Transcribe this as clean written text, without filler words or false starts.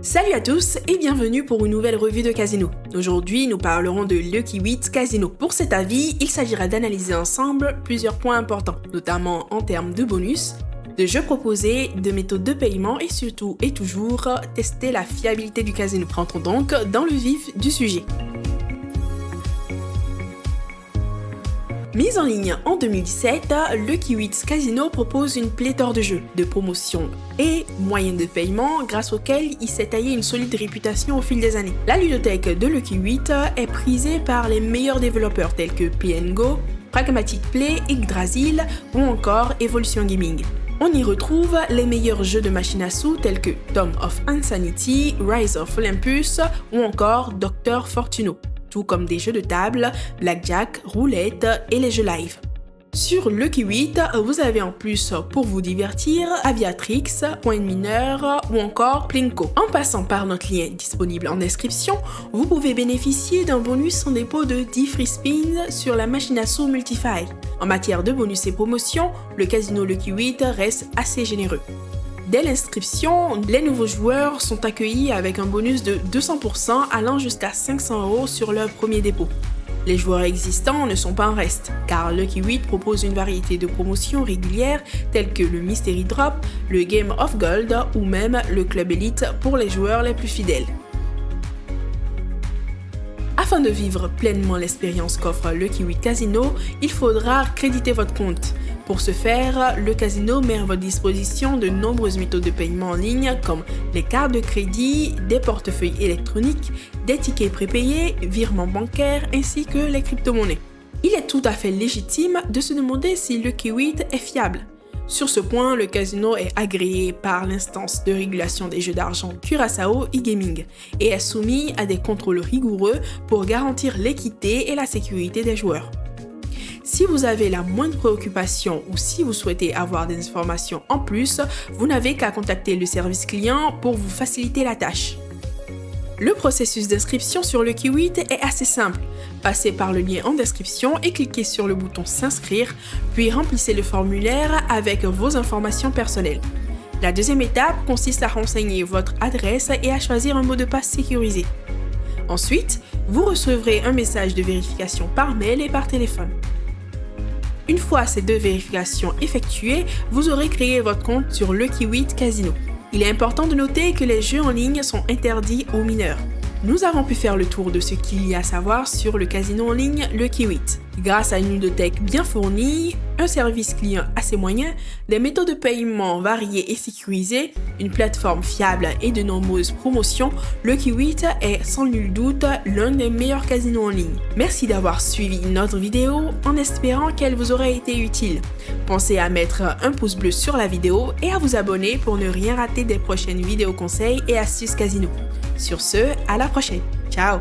Salut à tous et bienvenue pour une nouvelle revue de Casino. Aujourd'hui, nous parlerons de Lucky 8 Casino. Pour cet avis, il s'agira d'analyser ensemble plusieurs points importants, notamment en termes de bonus, de jeux proposés, de méthodes de paiement et surtout et toujours tester la fiabilité du casino. Rentrons donc dans le vif du sujet. Mise en ligne en 2017, Lucky 8 Casino propose une pléthore de jeux, de promotions et moyens de paiement grâce auxquels il s'est taillé une solide réputation au fil des années. La ludothèque de Lucky 8 est prisée par les meilleurs développeurs tels que PNGO, Pragmatic Play, Yggdrasil ou encore Evolution Gaming. On y retrouve les meilleurs jeux de machines à sous tels que Tomb of Insanity, Rise of Olympus ou encore Dr Fortuno, tout comme des jeux de table, blackjack, roulette et les jeux live. Sur Lucky 8, vous avez en plus pour vous divertir Aviatrix, Point Mineur ou encore Plinko. En passant par notre lien disponible en description, vous pouvez bénéficier d'un bonus en dépôt de 10 free spins sur la machine à sous Multify. En matière de bonus et promotions, le casino Lucky 8 reste assez généreux. Dès l'inscription, les nouveaux joueurs sont accueillis avec un bonus de 200% allant jusqu'à 500€ sur leur premier dépôt. Les joueurs existants ne sont pas en reste, car Lucky 8 propose une variété de promotions régulières telles que le Mystery Drop, le Game of Gold ou même le Club Elite pour les joueurs les plus fidèles. Afin de vivre pleinement l'expérience qu'offre Lucky 8 Casino, il faudra créditer votre compte. Pour ce faire, le casino met à votre disposition de nombreuses méthodes de paiement en ligne comme les cartes de crédit, des portefeuilles électroniques, des tickets prépayés, virements bancaires ainsi que les crypto-monnaies. Il est tout à fait légitime de se demander si Lucky 8 est fiable. Sur ce point, le casino est agréé par l'instance de régulation des jeux d'argent Curaçao e-Gaming et est soumis à des contrôles rigoureux pour garantir l'équité et la sécurité des joueurs. Si vous avez la moindre préoccupation ou si vous souhaitez avoir des informations en plus, vous n'avez qu'à contacter le service client pour vous faciliter la tâche. Le processus d'inscription sur Lucky 8 est assez simple. Passez par le lien en description et cliquez sur le bouton s'inscrire, puis remplissez le formulaire avec vos informations personnelles. La deuxième étape consiste à renseigner votre adresse et à choisir un mot de passe sécurisé. Ensuite, vous recevrez un message de vérification par mail et par téléphone. Une fois ces deux vérifications effectuées, vous aurez créé votre compte sur Lucky 8 Casino. Il est important de noter que les jeux en ligne sont interdits aux mineurs. Nous avons pu faire le tour de ce qu'il y a à savoir sur le casino en ligne Lucky 8. Grâce à une ludothèque bien fournie, un service client assez moyen, des méthodes de paiement variées et sécurisées, une plateforme fiable et de nombreuses promotions, Lucky 8 est sans nul doute l'un des meilleurs casinos en ligne. Merci d'avoir suivi notre vidéo en espérant qu'elle vous aura été utile. Pensez à mettre un pouce bleu sur la vidéo et à vous abonner pour ne rien rater des prochaines vidéos conseils et astuces casino. Sur ce, à la prochaine. Ciao!